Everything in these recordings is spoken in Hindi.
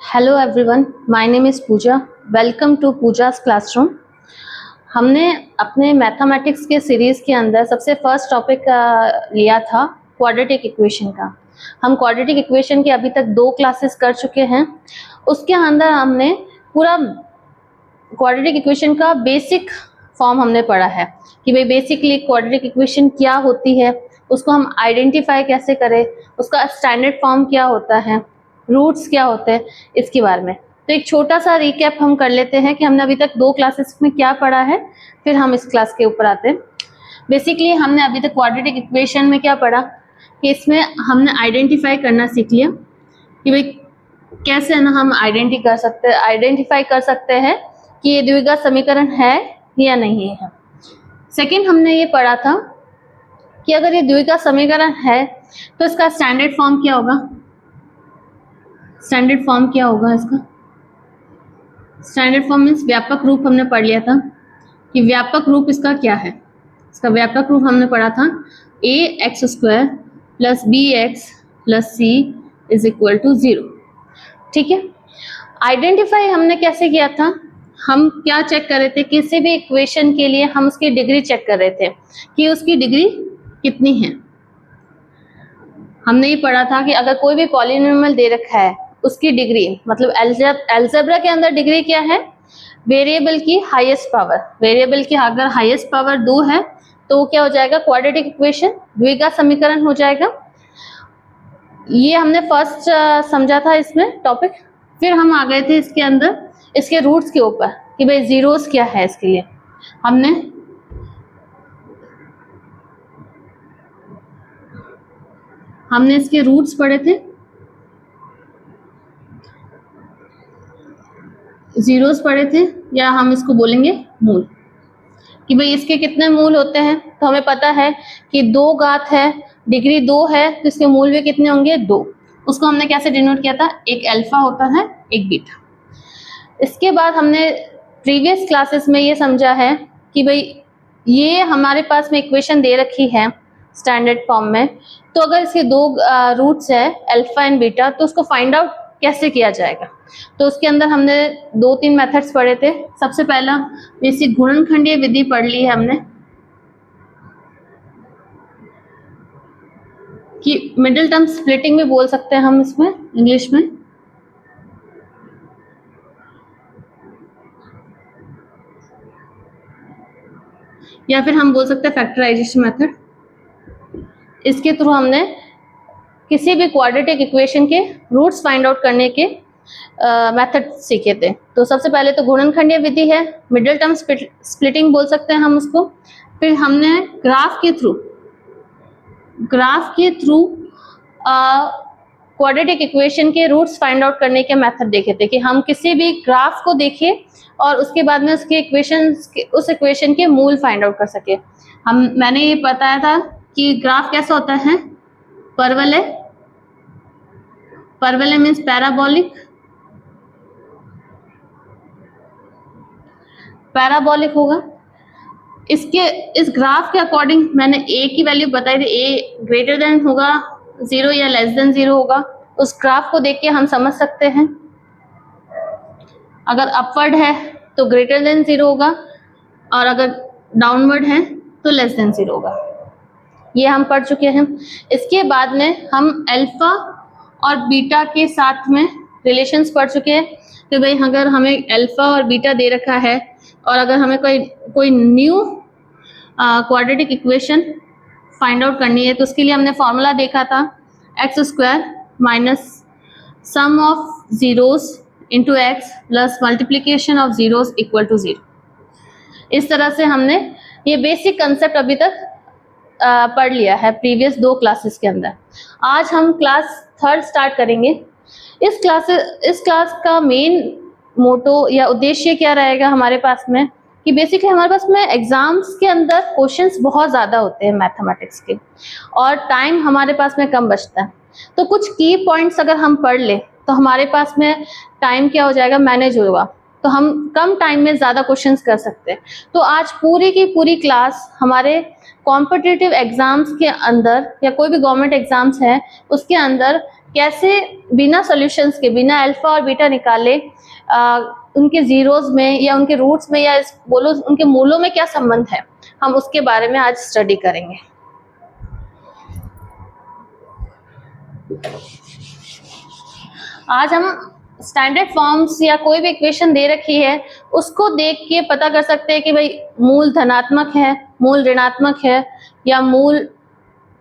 Hello everyone, my name is Pooja. Welcome to Pooja's classroom. हमने अपने मैथमेटिक्स के सीरीज़ के अंदर सबसे फर्स्ट टॉपिक लिया था क्वाड्रेटिक इक्वेशन का। हम क्वाड्रेटिक इक्वेशन के अभी तक 2 क्लासेस कर चुके हैं। उसके अंदर हमने पूरा क्वाड्रेटिक इक्वेशन का बेसिक फॉर्म हमने पढ़ा है कि भाई बेसिकली क्वाड्रेटिक इक्वेशन क्या होती है, उसको हम आइडेंटिफाई कैसे करें, उसका स्टैंडर्ड फॉर्म क्या होता है, रूट्स क्या होते हैं, इसके बारे में। तो एक छोटा सा रिकैप हम कर लेते हैं कि हमने अभी तक 2 क्लासेस में क्या पढ़ा है, फिर हम इस क्लास के ऊपर आते हैं। बेसिकली हमने अभी तक क्वाड्रेटिक इक्वेशन में क्या पढ़ा कि इसमें हमने आइडेंटिफाई करना सीख लिया कि भाई कैसे ना हम आइडेंटिफाई कर सकते हैं कि ये द्विघात समीकरण है या नहीं है। सेकंड हमने ये पढ़ा था कि अगर ये द्विघात समीकरण है तो इसका स्टैंडर्ड फॉर्म क्या होगा। स्टैंडर्ड फॉर्म क्या होगा इसका? स्टैंडर्ड फॉर्म मीन्स व्यापक रूप हमने पढ़ लिया था कि व्यापक रूप इसका क्या है। इसका व्यापक रूप हमने पढ़ा था ax² plus bx plus c is equal to 0। ठीक है। आइडेंटिफाई हमने कैसे किया था? हम क्या चेक कर रहे थे, किसी भी इक्वेशन के लिए हम उसकी डिग्री चेक कर रहे थे कि उसकी डिग्री कितनी है। हमने ये पढ़ा था कि अगर कोई भी पॉलिनोमियल दे रखा है उसकी डिग्री, मतलब अलजेब्रा के अंदर डिग्री क्या है? वेरिएबल की हाईएस्ट पावर। वेरिएबल की अगर हाईएस्ट पावर 2 है तो क्या हो जाएगा? क्वाड्रेटिक इक्वेशन, द्विघात समीकरण हो जाएगा। ये हमने फर्स्ट समझा था इसमें टॉपिक। फिर हम आ गए थे इसके अंदर इसके रूट्स के ऊपर कि भाई जीरोस क्या है। इसके लिए हमने इसके रूट्स पढ़े थे, जीरोस पढ़े थे, या हम इसको बोलेंगे मूल, कि भाई इसके कितने मूल होते हैं। तो हमें पता है कि 2 घात है, डिग्री 2 है, तो इसके मूल भी कितने होंगे? 2। उसको हमने कैसे डिनोट किया था? एक अल्फा होता है, एक बीटा। इसके बाद हमने प्रीवियस क्लासेस में ये समझा है कि भाई ये हमारे पास में इक्वेशन दे रखी है स्टैंडर्ड फॉर्म में, तो अगर इसके 2 रूट्स है अल्फा एंड बीटा, तो उसको फाइंड आउट कैसे किया जाएगा। तो उसके अंदर हमने 2-3 मेथड्स पढ़े थे। सबसे पहला बेसिक गुणनखंडीय विधि पढ़ ली है हमने कि मिडिल टर्म स्प्लिटिंग भी बोल सकते हैं हम इसमें इंग्लिश में। या फिर हम बोल सकते हैं फैक्टराइजेशन मेथड। इसके थ्रू हमने किसी भी क्वाड्रेटिक इक्वेशन के रूट्स फाइंड आउट करने के मेथड सीखे थे। तो सबसे पहले तो गुणनखंडीय विधि है, मिडिल टर्म स्प्लिटिंग बोल सकते हैं हम उसको। फिर हमने ग्राफ के थ्रू क्वाड्रेटिक इक्वेशन के रूट्स फाइंड आउट करने के मेथड देखे थे कि हम किसी भी ग्राफ को देखें और उसके बाद में उस इक्वेशन के मूल फाइंड आउट कर सके। मैंने ये बताया था कि ग्राफ कैसा होता है? परवलय मीन्स पैराबोलिक होगा। इस ग्राफ के अकॉर्डिंग मैंने a की वैल्यू बताई थी, a ग्रेटर देन होगा 0 या लेस देन 0 होगा। उस ग्राफ को देख के हम समझ सकते हैं अगर अपवर्ड है तो ग्रेटर देन 0 होगा और अगर डाउनवर्ड है तो लेस देन 0 होगा। ये हम पढ़ चुके हैं। इसके बाद में हम अल्फा और बीटा के साथ में रिलेशंस पढ़ चुके हैं कि भाई अगर हमें अल्फा और बीटा दे रखा है और अगर हमें कोई new quadratic equation find out करनी है तो उसके लिए हमने फॉर्मूला देखा था x² minus sum of zeros into x plus multiplication of zeros equal to 0। इस तरह से हमने ये बेसिक कंसेप्ट अभी तक पढ़ लिया है प्रीवियस 2 क्लासेस के अंदर। आज हम क्लास 3rd स्टार्ट करेंगे। इस क्लास का मेन मोटो या उद्देश्य क्या रहेगा हमारे पास में कि बेसिकली हमारे पास में एग्जाम्स के अंदर क्वेश्चंस बहुत ज़्यादा होते हैं मैथमेटिक्स के और टाइम हमारे पास में कम बचता है। तो कुछ की पॉइंट्स अगर हम पढ़ लें तो हमारे पास में टाइम क्या हो जाएगा? मैनेज होगा, तो हम कम टाइम में ज़्यादा क्वेश्चंस कर सकते हैं। तो आज पूरी की पूरी क्लास हमारे कॉम्पिटिटिव एग्जाम्स के अंदर या कोई भी गवर्नमेंट एग्जाम्स है उसके अंदर कैसे बिना सॉल्यूशंस के, बिना अल्फा और बीटा निकाले उनके जीरोस में या उनके रूट्स में या बोलो उनके मूलों में क्या संबंध है, हम उसके बारे में आज स्टडी करेंगे। आज हम स्टैंडर्ड फॉर्म्स या कोई भी इक्वेशन दे रखी है उसको देख के पता कर सकते हैं कि भाई मूल धनात्मक है, मूल ऋणात्मक है, या मूल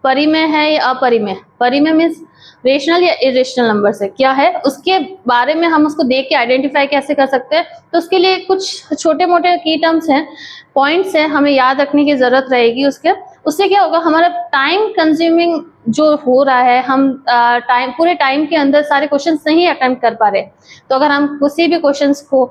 परिमेय है या अपरिमेय। परिमेय मीन्स रेशनल या इरेशनल नंबर से क्या है, उसके बारे में हम उसको देख के आइडेंटिफाई कैसे कर सकते हैं। तो उसके लिए कुछ छोटे मोटे की टर्म्स हैं, पॉइंट्स हैं, हमें याद रखने की जरूरत रहेगी। उससे क्या होगा, हमारा टाइम कंज्यूमिंग जो हो रहा है, हम पूरे टाइम के अंदर सारे क्वेश्चंस नहीं अटेम्प्ट कर पा रहे, तो अगर हम किसी भी क्वेश्चंस को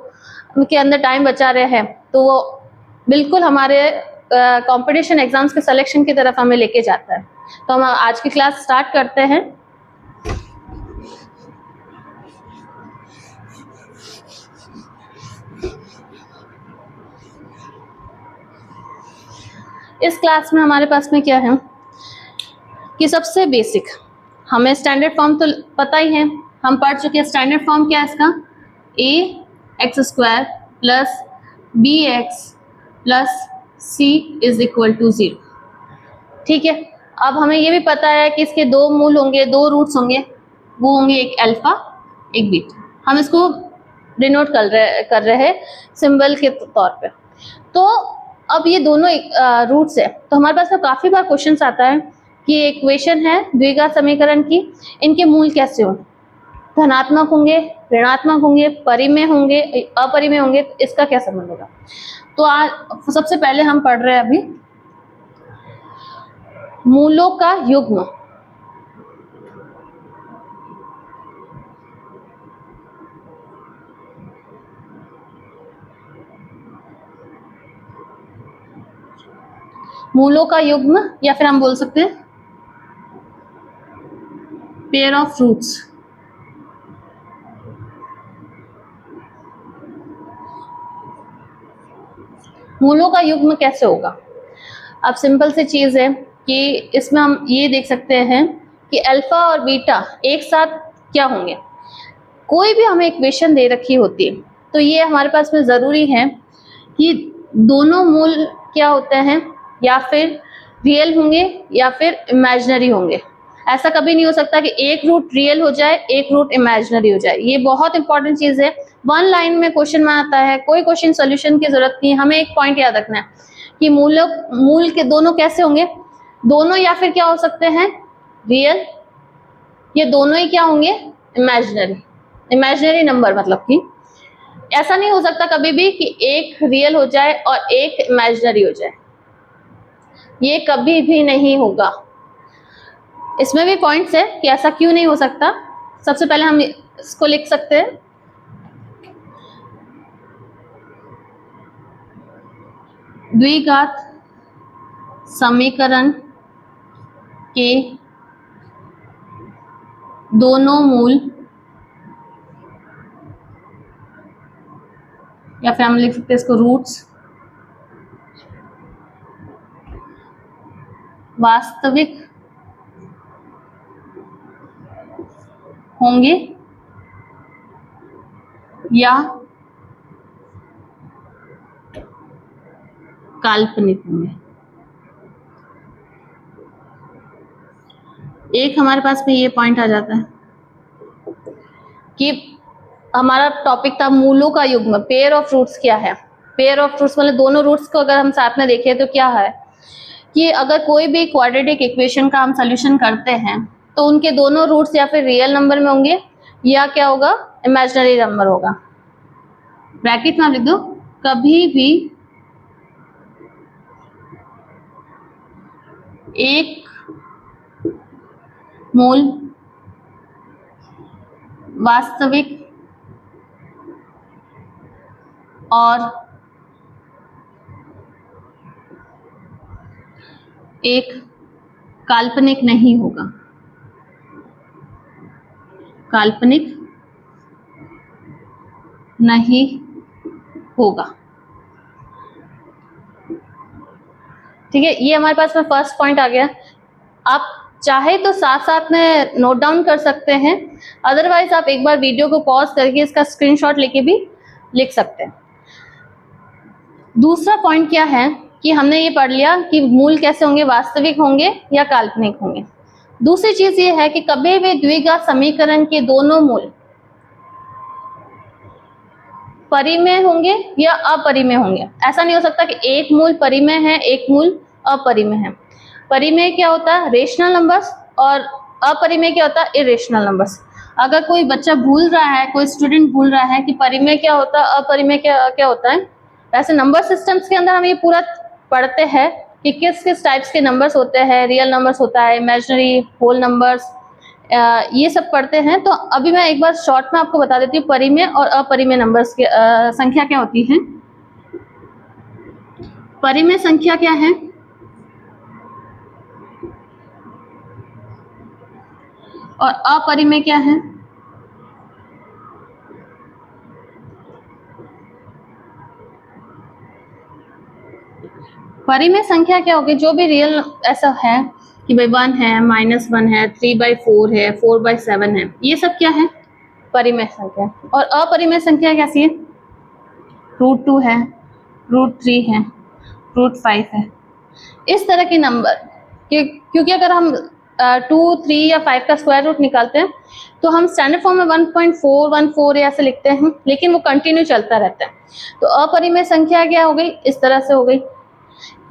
के अंदर टाइम बचा रहे हैं तो वो बिल्कुल हमारे कंपटीशन एग्जाम्स के सिलेक्शन की तरफ हमें लेके जाता है। तो हम आज की क्लास स्टार्ट करते हैं। इस क्लास में हमारे पास में क्या है कि सबसे बेसिक हमें स्टैंडर्ड फॉर्म तो पता ही है, हम पढ़ चुके हैं। स्टैंडर्ड फॉर्म क्या है इसका, ax² plus bx plus c is equal to 0। ठीक है, अब हमें ये भी पता है कि इसके दो मूल होंगे, दो रूट्स होंगे, वो होंगे एक अल्फा एक बीटा। हम इसको डिनोट कर रहे हैं सिंबल के तौर पे। तो अब ये दोनों रूट्स है, तो हमारे पास में काफी बार क्वेश्चन आता है कि इक्वेशन है द्विघात समीकरण की, इनके मूल कैसे होंगे, धनात्मक होंगे, ऋणात्मक होंगे, परिमेय होंगे, अपरिमेय होंगे, इसका क्या संबंध होगा। तो आज सबसे पहले हम पढ़ रहे हैं अभी मूलों का युग्म। मूलों का युग्म या फिर हम बोल सकते हैं पेयर ऑफ रूट्स। मूलों का युग्म कैसे होगा, अब सिंपल सी चीज है कि इसमें हम ये देख सकते हैं कि अल्फा और बीटा एक साथ क्या होंगे। कोई भी हमें इक्वेशन दे रखी होती है तो ये हमारे पास में जरूरी है कि दोनों मूल क्या होते हैं, या फिर रियल होंगे या फिर इमेजिनरी होंगे। ऐसा कभी नहीं हो सकता कि एक रूट रियल हो जाए एक रूट इमेजिनरी हो जाए, ये बहुत इंपॉर्टेंट चीज है। वन लाइन में क्वेश्चन में आता है, कोई क्वेश्चन सोल्यूशन की जरूरत नहीं है। हमें एक पॉइंट याद रखना है कि मूल के दोनों कैसे होंगे, दोनों या फिर क्या हो सकते हैं रियल, ये दोनों ही क्या होंगे इमेजिनरी। इमेजिनरी नंबर मतलब कि ऐसा नहीं हो सकता कभी भी कि एक रियल हो जाए और एक इमेजिनरी हो जाए, ये कभी भी नहीं होगा। इसमें भी पॉइंट्स है कि ऐसा क्यों नहीं हो सकता। सबसे पहले हम इसको लिख सकते हैं, द्विघात समीकरण के दोनों मूल, या फिर हम लिख सकते हैं इसको रूट्स, वास्तविक होंगे या काल्पनिक होंगे। एक हमारे पास में ये पॉइंट आ जाता है कि हमारा टॉपिक था मूलों का युग्म, पेयर ऑफ रूट्स क्या है। पेयर ऑफ रूट्स मतलब दोनों रूट्स को अगर हम साथ में देखें तो क्या है कि अगर कोई भी क्वाड्रेटिक इक्वेशन का हम सॉल्यूशन करते हैं तो उनके दोनों रूट्स या फिर रियल नंबर में होंगे या क्या होगा इमेजिनरी नंबर होगा। ब्रैकेट में आप लिख दो, कभी भी एक मूल वास्तविक और एक काल्पनिक नहीं होगा। काल्पनिक नहीं होगा। ठीक है, ये हमारे पास में फर्स्ट पॉइंट आ गया। आप चाहे तो साथ साथ में नोट डाउन कर सकते हैं, अदरवाइज आप एक बार वीडियो को पॉज करके इसका स्क्रीनशॉट लेके भी लिख सकते हैं। दूसरा पॉइंट क्या है कि हमने ये पढ़ लिया कि मूल कैसे होंगे, वास्तविक होंगे या काल्पनिक होंगे। दूसरी चीज ये है कि कभी भी द्विघात समीकरण के दोनों मूल परिमेय होंगे या अपरिमेय होंगे। ऐसा नहीं हो सकता कि एक मूल परिमेय है एक मूल अपरिमेय है। परिमेय क्या होता है, रेशनल नंबर्स, और अपरिमेय क्या होता है, इरेशनल नंबर्स। अगर कोई बच्चा भूल रहा है, कोई स्टूडेंट भूल रहा है कि परिमेय क्या होता है, अपरिमेय क्या होता है, वैसे नंबर सिस्टम्स के अंदर हम ये पूरा पढ़ते हैं कि किस किस टाइप्स के नंबर्स होते हैं, रियल नंबर्स होता है, इमेजिनरी, होल नंबर्स, ये सब पढ़ते हैं। तो अभी मैं एक बार शॉर्ट में आपको बता देती हूँ परिमेय और अपरिमेय नंबर्स की संख्या क्या होती है। परिमेय संख्या क्या है, और अपरिमेय क्या है। परिमेय संख्या क्या होगी, जो भी रियल ऐसा है कि भाई 1 है, -1 है, 3/4 है, 4/7 है, ये सब क्या है, परिमेय संख्या। और अपरिमेय संख्या कैसी है, √2 है, √3 है, √5 है, इस तरह के नंबर क्योंकि अगर हम 2, 3 या 5 का स्क्वायर रूट निकालते हैं तो हम स्टैंडर्ड फॉर्म में 1.414 ऐसे लिखते हैं, लेकिन वो कंटिन्यू चलता रहता है। तो अपरिमेय संख्या क्या हो गई, इस तरह से हो गई।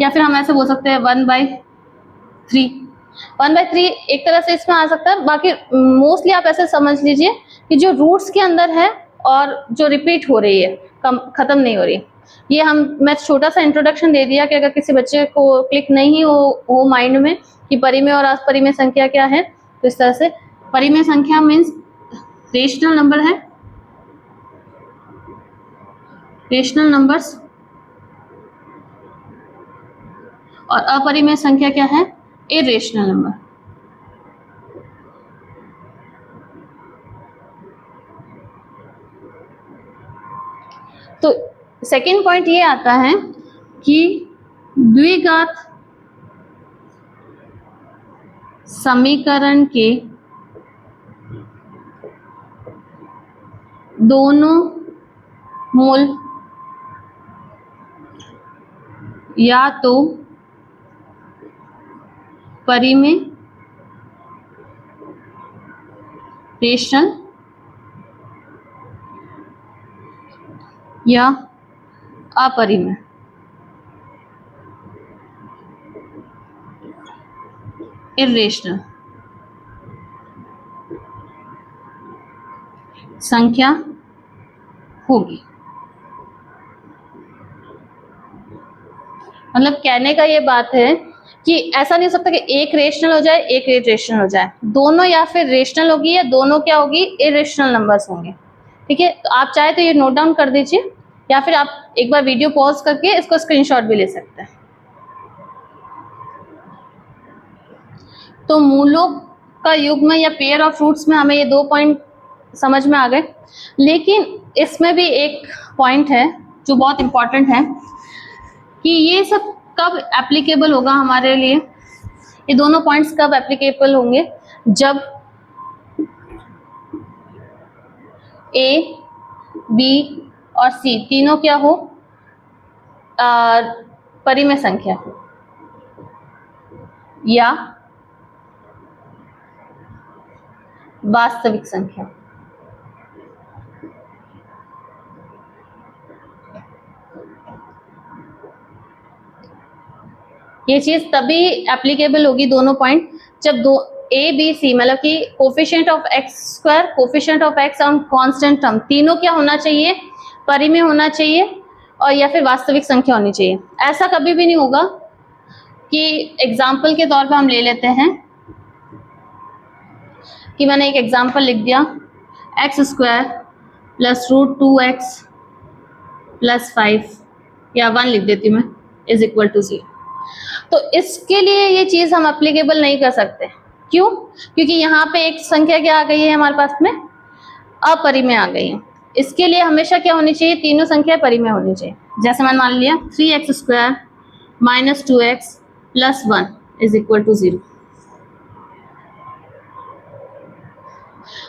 या फिर हम ऐसे बोल सकते हैं 1/3। 1/3 एक तरह से इसमें आ सकता है, बाकी मोस्टली आप ऐसे समझ लीजिए कि जो रूट्स के अंदर है और जो रिपीट हो रही है, खत्म नहीं हो रही। ये मैं छोटा सा इंट्रोडक्शन दे दिया कि अगर किसी बच्चे को क्लिक नहीं हो माइंड में कि परिमेय और अपरिमेय संख्या क्या है, तो इस तरह से परिमेय संख्या मीन्स रेशनल नंबर है, रेशनल नंबर्स, और अपरिमेय संख्या क्या है, इरेशनल नंबर। तो सेकेंड पॉइंट ये आता है कि द्विघात समीकरण के दोनों मूल या तो परिमेय, रेशनल या अपरिमेय। इरेशनल संख्या होगी। मतलब कहने का ये बात है कि ऐसा नहीं हो सकता कि एक रेशनल हो जाए एक इरेशनल हो जाए, दोनों या फिर रेशनल होगी या दोनों क्या होगी, इरेशनल नंबर्स होंगे। ठीक है, तो आप चाहे तो ये नोट डाउन कर दीजिए, या फिर आप एक बार वीडियो पॉज करके इसको स्क्रीनशॉट भी ले सकते हैं। तो मूलों का युग्म या पेयर ऑफ रूट्स में हमें ये 2 पॉइंट समझ में आ गए, लेकिन इसमें भी एक पॉइंट है जो बहुत इंपॉर्टेंट है कि ये सब कब एप्लीकेबल होगा हमारे लिए, ये दोनों पॉइंट्स कब एप्लीकेबल होंगे, जब A, B और C तीनों क्या हो, परिमेय संख्या हो या वास्तविक संख्या। ये चीज तभी एप्लीकेबल होगी दोनों पॉइंट जब दो A, B, C मतलब कि coefficient of x square, coefficient of x और कांस्टेंट टर्म तीनों क्या होना चाहिए, परिमेय होना चाहिए और या फिर वास्तविक संख्या होनी चाहिए। ऐसा कभी भी नहीं होगा कि एग्जाम्पल के तौर पे हम ले लेते हैं कि मैंने एक एग्जाम्पल लिख दिया x square plus √2x plus 5 या 1 लिख देती हूँ मैं इज इक्वल टू 0। तो इसके लिए ये चीज हम एप्लीकेबल नहीं कर सकते। क्यों? क्योंकि यहाँ पे एक संख्या क्या आ गई है हमारे पास में, अपरिमेय आ गई है। इसके लिए हमेशा क्या होनी चाहिए, तीनों संख्या परिमेय होनी चाहिए। जैसे मैंने मान लिया 3x square minus 2x plus 1 is equal to 0।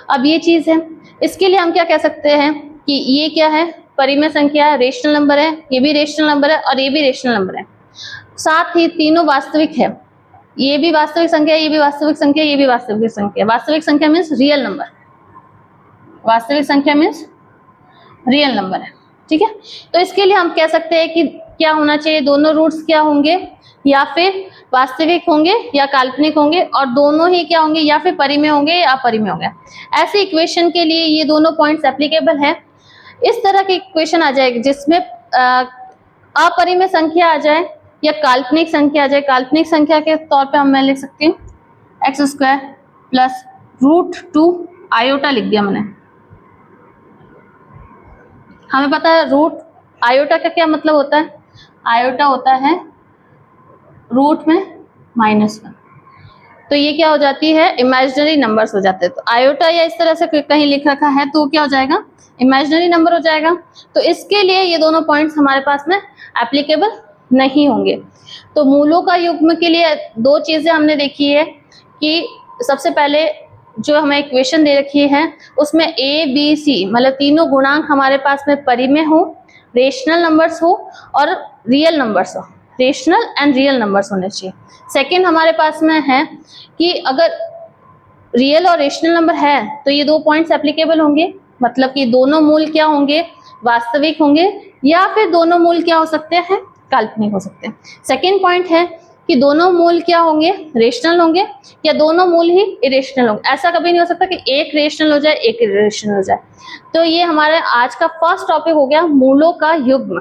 अब ये चीज है, इसके लिए हम क्या कह सकते हैं कि ये क्या है, परिमेय संख्या है, रेशनल नंबर है, ये भी रेशनल नंबर है और ये भी रेशनल नंबर है, साथ ही तीनों वास्तविक है, ये भी वास्तविक संख्या है, ये भी वास्तविक संख्या है, ये भी वास्तविक संख्या है। वास्तविक संख्या मीन्स रियल नंबर, वास्तविक संख्या मीन्स रियल नंबर है, ठीक है। तो इसके लिए हम कह सकते हैं कि क्या होना चाहिए, दोनों रूट्स क्या होंगे, या फिर वास्तविक होंगे या काल्पनिक होंगे, और दोनों ही क्या होंगे, या फिर परिमेय होंगे या अपरिमेय होंगे। ऐसे इक्वेशन के लिए ये दोनों पॉइंट्स एप्लीकेबल है। इस तरह की इक्वेशन आ जाएगी जिसमें अपरिमेय संख्या आ जाए या काल्पनिक संख्या आ जाए। काल्पनिक संख्या के तौर पे मैं लिख सकती हूँ एक्स स्क्वायर प्लस √2 आयोटा लिख दिया मैंने। हमें पता है रूट आयोटा का क्या मतलब होता है, आयोटा होता है रूट में -1, तो ये क्या हो जाती है, इमेजिनरी नंबर्स हो जाते हैं। तो आयोटा या इस तरह से कहीं लिख रखा है तो क्या हो जाएगा, इमेजिनरी नंबर हो जाएगा। तो इसके लिए ये दोनों पॉइंट्स हमारे पास में एप्लीकेबल नहीं होंगे। तो मूलों का युग्म के लिए दो चीजें हमने देखी है कि सबसे पहले जो हमें इक्वेशन दे रखी है उसमें A B C मतलब तीनों गुणांक हमारे पास में परिमेय हो, रेशनल नंबर्स हो और रियल नंबर्स हो, रेशनल एंड रियल नंबर्स होने चाहिए। सेकंड हमारे पास में है कि अगर रियल और रेशनल नंबर है तो ये दो पॉइंट्स एप्लीकेबल होंगे, मतलब कि दोनों मूल क्या होंगे, वास्तविक होंगे, या फिर दोनों मूल क्या हो सकते हैं, काल्पनिक हो सकते हैं। सेकंड पॉइंट है कि दोनों मूल क्या होंगे, रेशनल होंगे, या दोनों मूल ही इरेशनल होंगे। ऐसा कभी नहीं हो सकता कि एक रेशनल हो जाए एक इरेशनल हो जाए। तो ये हमारा आज का फर्स्ट टॉपिक हो गया मूलों का युग्म।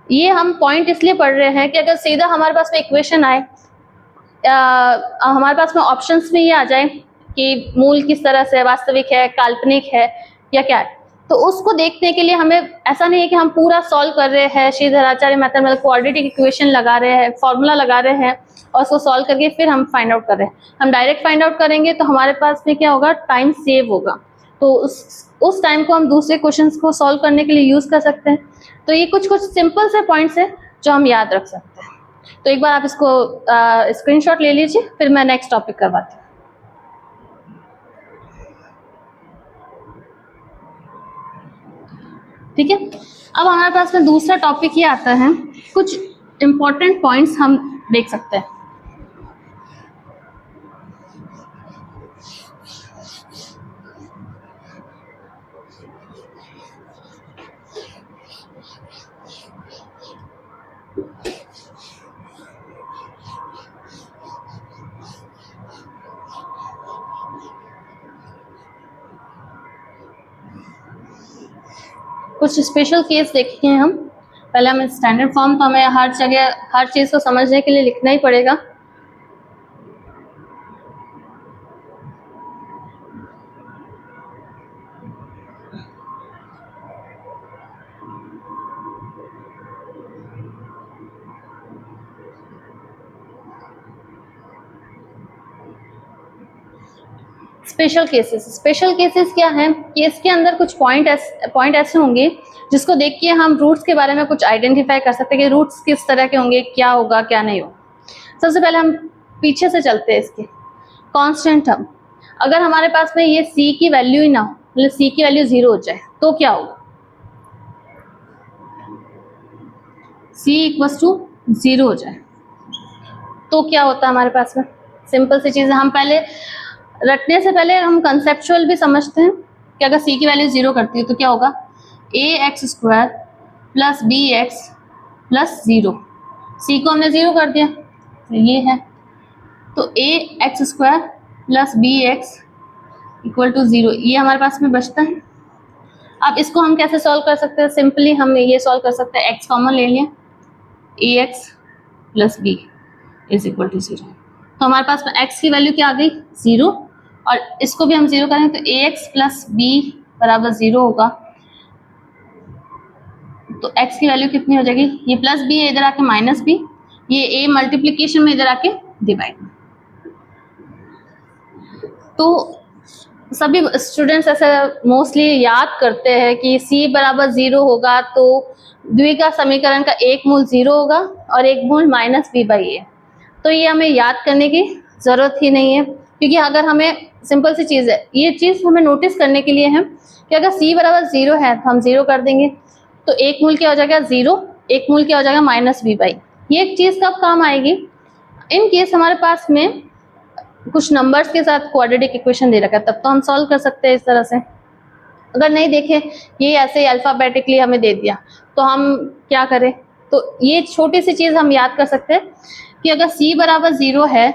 ये हम पॉइंट इसलिए पढ़ रहे हैं कि अगर सीधा हमारे पास में इक्वेशन आए, हमारे पास में ऑप्शंस में ये आ जाए कि मूल किस तरह से वास्तविक है, काल्पनिक है या क्या है, तो उसको देखने के लिए हमें ऐसा नहीं है कि हम पूरा सॉल्व कर रहे हैं श्रीधराचार्य मेथड मतलब क्वाड्रेटिक इक्वेशन लगा रहे हैं, फॉर्मूला लगा रहे हैं और उसको सॉल्व करके फिर हम फाइंड आउट कर रहे हैं। हम डायरेक्ट फाइंड आउट करेंगे तो हमारे पास में क्या होगा, टाइम सेव होगा, तो उस टाइम को हम दूसरे क्वेश्चंस को सॉल्व करने के लिए यूज कर सकते हैं। तो ये कुछ सिंपल से पॉइंट्स है जो हम याद रख सकते हैं। तो एक बार आप इसको स्क्रीनशॉट ले लीजिए, फिर मैं नेक्स्ट टॉपिक करवाती हूँ। ठीक है, अब हमारे पास में दूसरा टॉपिक ये आता है, कुछ इंपॉर्टेंट पॉइंट्स हम देख सकते हैं। कुछ स्पेशल केस देखे हैं हम। पहले हमें स्टैंडर्ड फॉर्म तो हमें हर जगह हर चीज को समझने के लिए लिखना ही पड़ेगा। स्पेशल केसेस क्या है, केस के अंदर कुछ पॉइंट ऐसे होंगे जिसको देख के हम रूट्स के बारे में कुछ आइडेंटिफाई कर सकते हैं कि रूट्स किस तरह के होंगे, क्या होगा क्या नहीं होगा। सबसे पहले हम पीछे से चलते हैं इसके कांस्टेंट टर्म। अगर हमारे पास में ये c की वैल्यू ही ना हो, मतलब c की वैल्यू 0 हो जाए तो क्या होगा, c = 0 हो जाए तो क्या होता है हमारे पास में। सिंपल सी चीज है, हम पहले रटने से पहले हम कंसेप्चुअल भी समझते हैं कि अगर c की वैल्यू 0 करती है तो क्या होगा, ax² + bx + 0। c को हमने 0 कर दिया तो ये है, तो ax² + bx = 0, ये हमारे पास में बचता है। अब इसको हम कैसे सॉल्व कर सकते हैं, सिंपली हम ये सॉल्व कर सकते हैं, x कॉमन ले लिया, ax + b = 0। तो हमारे पास में x की वैल्यू क्या आ गई, 0, और इसको भी हम 0 करें तो ax + b = 0 होगा। तो x की वैल्यू कितनी हो जाएगी, ये +b है इधर आके -b, ये a मल्टीप्लीकेशन में इधर आके डिवाइड। तो सभी स्टूडेंट्स ऐसा मोस्टली याद करते हैं कि c = 0 होगा तो द्विघात समीकरण का एक मूल 0 होगा और एक मूल -b/a। तो ये हमें याद करने की जरूरत ही नहीं है, क्योंकि अगर हमें सिंपल सी चीज़ है। ये चीज़ हमें नोटिस करने के लिए है कि अगर c बराबर 0 है तो हम 0 कर देंगे, तो एक मूल क्या हो जाएगा 0, एक मूल क्या हो जाएगा माइनस बी बाई। ये एक चीज़ कब काम आएगी, इन केस हमारे पास में कुछ नंबर्स के साथ क्वाड्रेटिक इक्वेशन दे रखा है, तब तो हम सॉल्व कर सकते हैं इस तरह से। अगर नहीं देखे, ये ऐसे ही अल्फाबेटिकली हमें दे दिया, तो हम क्या करें, तो ये छोटी सी चीज़ हम याद कर सकते हैं कि अगर c बराबर 0 है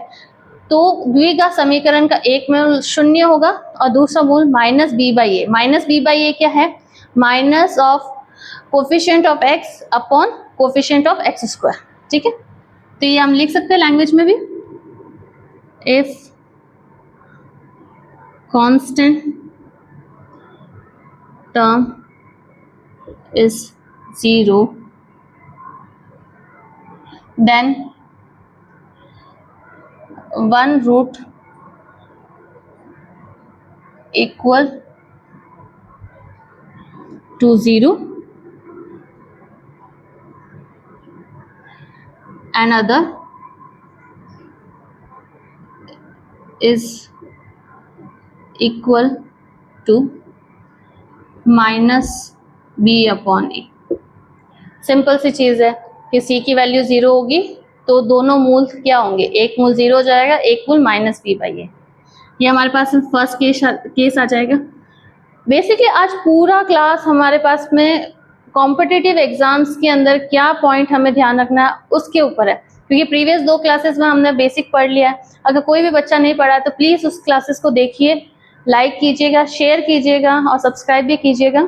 तो द्विघात समीकरण का एक मूल 0 होगा और दूसरा मूल minus b by a. Minus b by a क्या है, minus of coefficient of x upon coefficient of x square. ठीक है, तो ये हम लिख सकते हैं लैंग्वेज में भी, if constant term is 0 then 1 root equal to 0, another is equal to minus b upon a. Simple सी चीज़ है कि c की वैल्यू 0 होगी तो दोनों मूल क्या होंगे, एक मूल 0 हो जाएगा, एक मूल माइनस बी बाई ए। ये हमारे पास फर्स्ट केस आ जाएगा। बेसिकली आज पूरा क्लास हमारे पास में कॉम्पिटिटिव एग्जाम्स के अंदर क्या पॉइंट हमें ध्यान रखना है उसके ऊपर है, क्योंकि प्रीवियस 2 क्लासेस में हमने बेसिक पढ़ लिया है। अगर कोई भी बच्चा नहीं पढ़ा है तो प्लीज़ उस क्लासेस को देखिए, लाइक कीजिएगा, शेयर कीजिएगा और सब्सक्राइब भी कीजिएगा।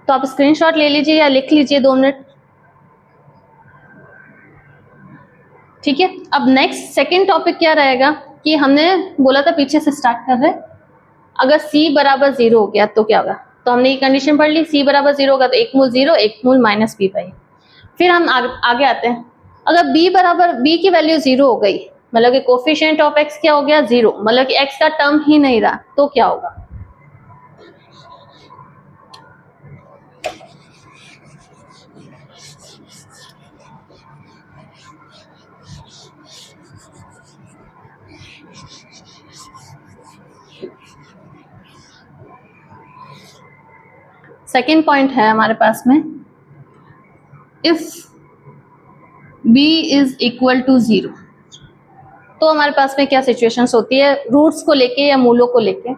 तो आप स्क्रीनशॉट ले लीजिए या लिख लीजिए 2 मिनट। ठीक है, अब नेक्स्ट सेकंड टॉपिक क्या रहेगा कि हमने बोला था पीछे से स्टार्ट कर रहे हैं, अगर c बराबर 0 हो गया तो क्या होगा। तो हमने ये कंडीशन पढ़ ली, c बराबर 0 होगा तो एक मूल 0, एक मूल माइनस बी बाई। फिर हम आगे आते हैं, अगर b की वैल्यू 0 हो गई, मतलब कि कोफिशिएंट ऑफ x क्या हो गया 0, मतलब कि x का टर्म ही नहीं रहा, तो क्या होगा। सेकेंड पॉइंट है हमारे पास में, if b is equal to 0, तो हमारे पास में क्या सिचुएशंस होती है रूट्स को लेके या मूलों को लेके।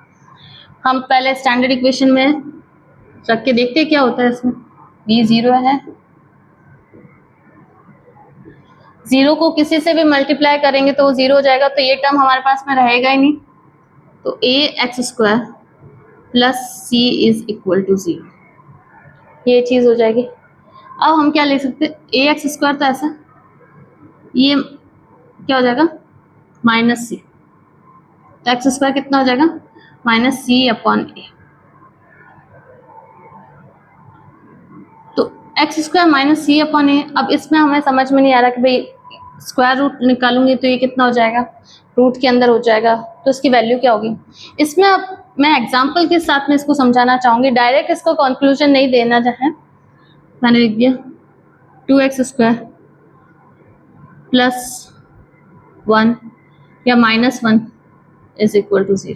हम पहले स्टैंडर्ड इक्वेशन में रख के देखते हैं क्या होता है इसमें। b 0 है, 0 को किसी से भी मल्टीप्लाई करेंगे तो वो 0 हो जाएगा, तो ये टर्म हमारे पास में रहेगा ही नहीं, तो ax square plus c is equal to 0, ये चीज हो जाएगी। अब हम क्या ले सकते हैं, ax स्क्वायर तो ऐसा, ये क्या हो जाएगा माइनस सी, तो एक्स स्क्वायर कितना हो जाएगा माइनस सी अपॉन ए। तो एक्स स्क्वायर माइनस सी अपॉन ए। अब इसमें हमें समझ में नहीं आ रहा कि भाई स्क्वायर रूट निकालूंगी तो ये कितना हो जाएगा, रूट के अंदर हो जाएगा, तो इसकी वैल्यू क्या होगी। इसमें अब मैं एग्जाम्पल के साथ में इसको समझाना चाहूंगी, डायरेक्ट इसको कंक्लूजन नहीं देना चाहे। मैंने लिख दिया 2x स्क्वायर प्लस 1 या माइनस 1 इज इक्वल टू 0,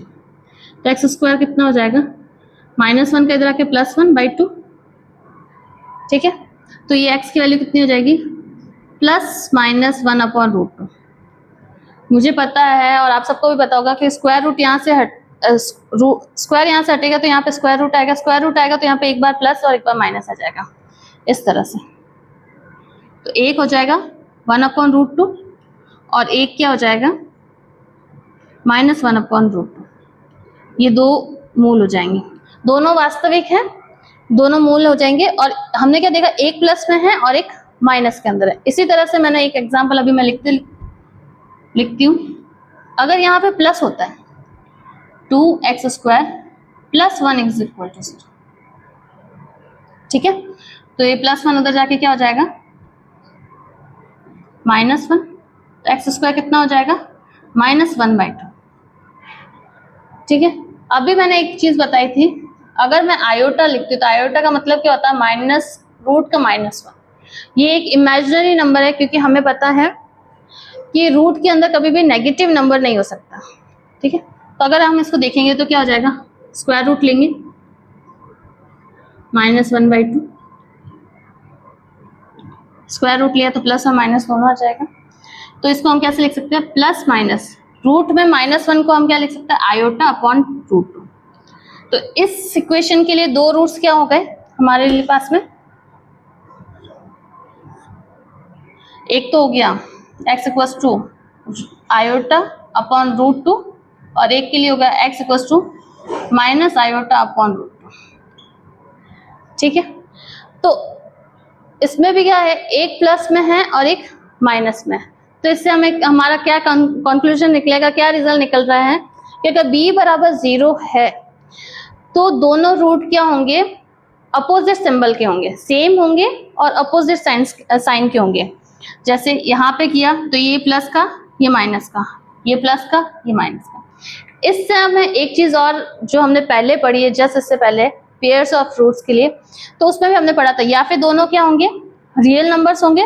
तो एक्स स्क्वायर कितना हो जाएगा माइनस 1 का इधर आके प्लस 1 बाई 2। ठीक है, तो ये x की वैल्यू कितनी हो जाएगी प्लस माइनस 1 अपॉन रूट 2। मुझे पता है और आप सबको भी पता होगा कि स्क्वायर रूट यहाँ से स्क्वायर यहाँ से हटेगा तो यहाँ पे स्क्वायर रूट आएगा, स्क्वायर रूट आएगा तो यहाँ पे एक बार प्लस और एक बार माइनस आ जाएगा इस तरह से। तो एक हो जाएगा 1 अपॉन रूट 2 और एक क्या हो जाएगा माइनस 1 अपॉन रूट 2। ये दो मूल हो जाएंगे, दोनों वास्तविक हैं, दोनों मूल हो जाएंगे। और हमने क्या देखा, एक प्लस में है और एक माइनस के अंदर है। इसी तरह से मैंने एक एग्जांपल अभी मैं लिखती हूँ। अगर यहाँ पे प्लस होता है 2x square plus 1 is equal to 0, ठीक है, तो ये प्लस 1 उधर जाके क्या हो जाएगा माइनस 1, तो एक्स स्क्वायर कितना हो जाएगा माइनस 1 बाई 2। ठीक है, अभी मैंने एक चीज बताई थी, अगर मैं आयोटा लिखती हूँ तो आयोटा का मतलब क्या होता है माइनस रूट का माइनस 1। ये एक इमेजिनरी नंबर है, क्योंकि हमें पता है कि रूट के अंदर कभी भी नेगेटिव नंबर नहीं हो सकता। ठीक है। तो अगर हम इसको देखेंगे तो क्या हो जाएगा, स्क्वायर रूट लेंगे -1/2, स्क्वायर रूट लिया तो प्लस और माइनस दोनों आ जाएगा। तो इसको हम कैसे लिख सकते हैं, प्लस माइनस रूट में -1 को हम क्या लिख सकते हैं, आयोटा अपॉन रूट 2। तो इस इक्वेशन के लिए दो रूट्स क्या हो गए हमारे लिए पास में, एक तो हो गया x equals to iota upon root 2 और एक के लिए होगा x equals to minus iota upon root 2। ठीक है, तो इसमें भी क्या है, एक प्लस में है और एक माइनस में है। तो इससे हमें हमारा क्या कंक्लूजन निकलेगा, क्या रिजल्ट निकल रहा है कि अगर b बराबर 0 है तो दोनों रूट क्या होंगे, अपोजिट सिंबल के होंगे, सेम होंगे और अपोजिट साइन के होंगे। जैसे यहाँ पे किया तो ये प्लस का, ये माइनस का, ये प्लस का, ये माइनस का। इससे हमें एक चीज और जो हमने पहले पढ़ी है जस्ट इससे पहले, पेयर्स ऑफ फ्रूट्स के लिए, तो उसमें भी हमने पढ़ा था या फिर दोनों क्या होंगे, रियल नंबर्स होंगे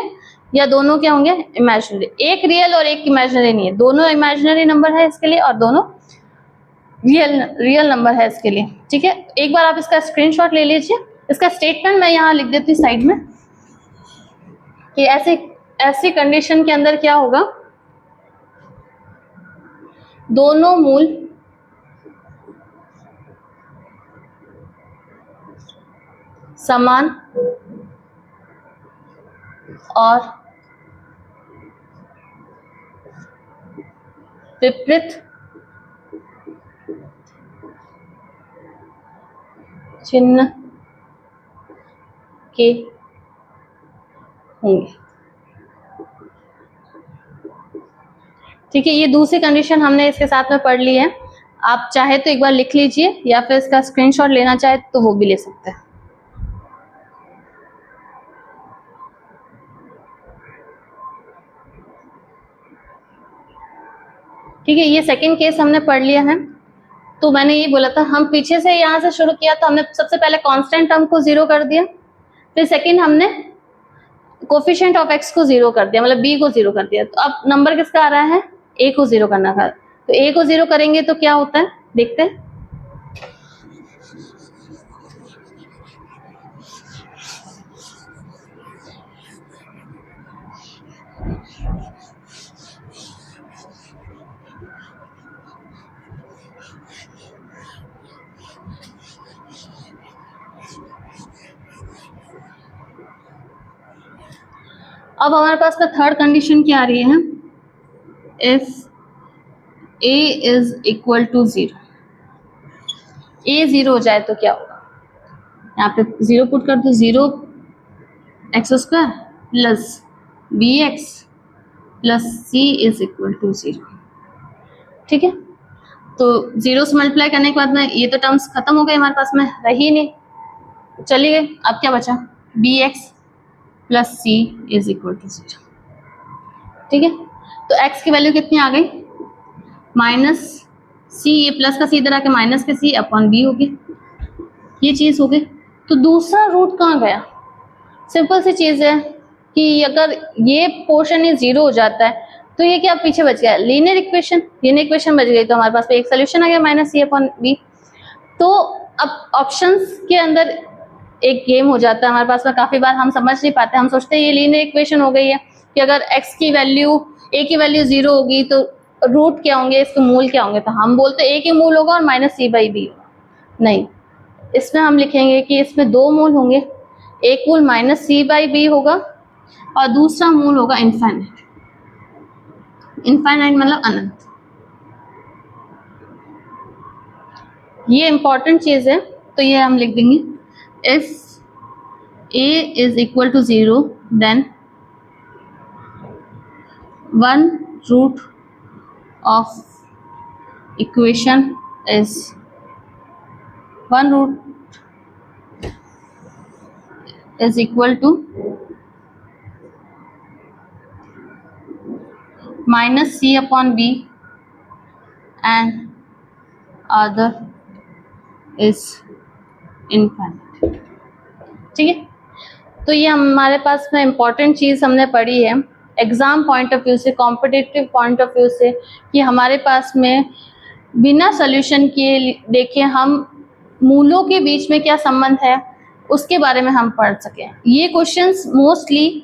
या दोनों क्या होंगे, इमेजिनरी। एक रियल और एक इमेजिनरी नहीं है, दोनों इमेजिनरी नंबर है इसके लिए और दोनों रियल नंबर है इसके लिए। ठीक है, एक बार आप इसका स्क्रीनशॉट ले लीजिए। इसका स्टेटमेंट मैं यहाँ लिख देती हूँ साइड में कि ऐसी कंडीशन के अंदर क्या होगा, दोनों मूल समान और विपरीत चिन्ह के होंगे। ठीक है, ये दूसरी कंडीशन हमने इसके साथ में पढ़ ली है। आप चाहे तो एक बार लिख लीजिए या फिर इसका स्क्रीनशॉट लेना चाहे तो वो भी ले सकते हैं। ठीक है, ये सेकंड केस हमने पढ़ लिया है। तो मैंने ये बोला था, हम पीछे से यहाँ से शुरू किया तो हमने सबसे पहले कांस्टेंट टर्म को 0 कर दिया, फिर सेकंड हमने कोफिशिएंट ऑफ x को 0 कर दिया, मतलब b को 0 कर दिया। तो अब नंबर किसका आ रहा है, a को 0 करना था। तो a को 0 करेंगे तो क्या होता है, देखते हैं। अब हमारे पास में थर्ड कंडीशन क्या आ रही है, if a is equal to 0, a 0 हो जाए तो क्या होगा, यहाँ पे 0 पुट कर दो, 0 x square plus b x plus c is equal to 0। ठीक है, तो 0 से मल्टीप्लाई करने के बाद में ये तो टर्म्स खत्म हो गए, हमारे पास में रही नहीं, चली गई। अब क्या बचा, b x plus c is equal to 0। ठीक है, तो x की वैल्यू कितनी आ गई, माइनस सी, ये प्लस का सी इधर आके माइनस के सी अपॉन बी हो गई, ये चीज हो गई। तो दूसरा रूट कहाँ गया, सिंपल सी चीज है कि अगर ये पोर्शन ही 0 हो जाता है तो ये क्या पीछे बच गया, लीनियर इक्वेशन, लीनियर इक्वेशन बच गई। तो हमारे पास एक सोल्यूशन आ गया माइनस सी अपॉन बी। तो अब ऑप्शंस के अंदर एक गेम हो जाता है हमारे पास में, काफी बार हम समझ नहीं पाते, हम सोचते हैं ये लीनियर इक्वेशन हो गई है कि अगर x की वैल्यू, a की वैल्यू 0 होगी तो रूट क्या होंगे, इसके मूल क्या होंगे, तो हम बोलते हैं a के मूल होगा और माइनस सी बाई बी होगा। नहीं, इसमें हम लिखेंगे कि इसमें दो मूल होंगे, एक मूल माइनस सी बाई बी होगा और दूसरा मूल होगा इनफाइनाइट। इनफाइनाइट मतलब अनंत। ये इंपॉर्टेंट चीज है, तो ये हम लिख देंगे, if a is equal to 0 then one root of equation is equal to minus c upon b and other is infinite। ठीक है, तो ये हमारे पास में इम्पॉर्टेंट चीज हमने पढ़ी है एग्जाम पॉइंट ऑफ व्यू से, कॉम्पिटिटिव पॉइंट ऑफ व्यू से, कि हमारे पास में बिना सॉल्यूशन के देखें हम मूलों के बीच में क्या संबंध है उसके बारे में हम पढ़ सकें। ये क्वेश्चंस मोस्टली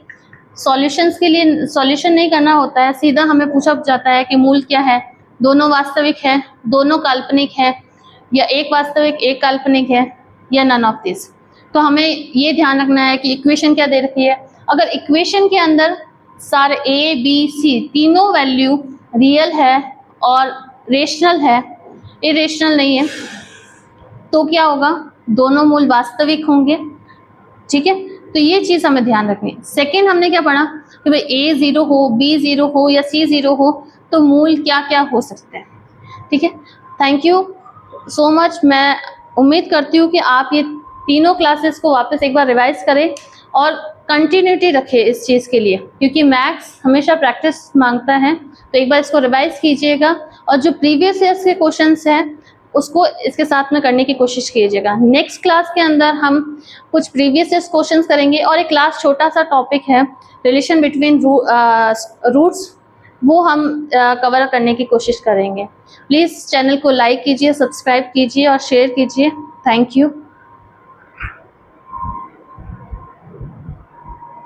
सॉल्यूशंस के लिए सॉल्यूशन नहीं करना होता है, सीधा हमें पूछा जाता है कि मूल क्या है, दोनों वास्तविक है, दोनों काल्पनिक है, या एक वास्तविक एक काल्पनिक है, या नन ऑफ दिस। तो हमें ये ध्यान रखना है कि इक्वेशन क्या दे रखी है। अगर इक्वेशन के अंदर सारे ए बी सी तीनों वैल्यू रियल है और रेशनल है, इरेशनल नहीं है, तो क्या होगा, दोनों मूल वास्तविक होंगे। ठीक है, तो ये चीज हमें ध्यान रखनी है। सेकेंड हमने क्या पढ़ा कि भाई ए 0 हो, बी 0 हो या सी 0 हो तो मूल क्या क्या हो सकते हैं। ठीक है, थैंक यू सो मच। मैं उम्मीद करती हूँ कि आप ये तीनों क्लासेस को वापस एक बार रिवाइज करें और कंटिन्यूटी रखें इस चीज़ के लिए, क्योंकि मैथ्स हमेशा प्रैक्टिस मांगता है। तो एक बार इसको रिवाइज कीजिएगा और जो प्रीवियस ईयर्स के क्वेश्चंस हैं उसको इसके साथ में करने की कोशिश कीजिएगा। नेक्स्ट क्लास के अंदर हम कुछ प्रीवियस ईयर्स क्वेश्चंस करेंगे और एक लास्ट छोटा सा टॉपिक है रिलेशन बिटवीन रूट्स, वो हम कवर करने की कोशिश करेंगे। प्लीज़ चैनल को लाइक कीजिए, सब्सक्राइब कीजिए और शेयर कीजिए। Thank you.